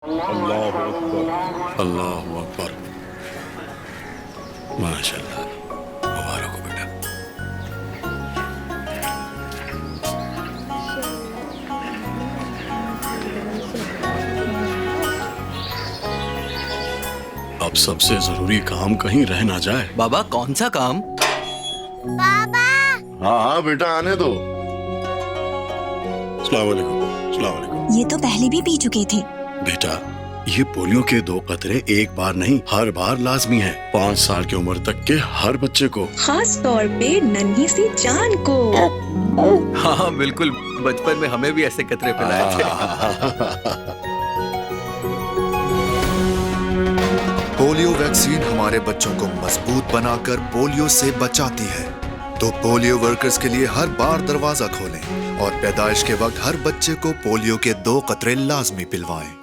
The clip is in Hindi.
अल्लाह अकबर, अल्लाह अकबर। माशाल्लाह, मुबारक हो बेटा। अब सबसे जरूरी काम कहीं रह ना जाए। बाबा कौन सा काम? बाबा हाँ हाँ बेटा, आने दो। अस्सलाम वालेकुम। अस्सलाम वालेकुम। ये तो पहले भी पी चुके थे। बेटा, ये पोलियो के 2 कतरे एक बार नहीं, हर बार लाजमी है। 5 साल की उम्र तक के हर बच्चे को, खास तौर पे नन्ही सी जान को। हाँ बिल्कुल, बचपन में हमें भी ऐसे कतरे पिलाए थे। पोलियो वैक्सीन हमारे बच्चों को मजबूत बनाकर पोलियो से बचाती है। तो पोलियो वर्कर्स के लिए हर बार दरवाजा खोलें और पैदाइश के वक्त हर बच्चे को पोलियो के 2 कतरे लाजमी पिलवाएं।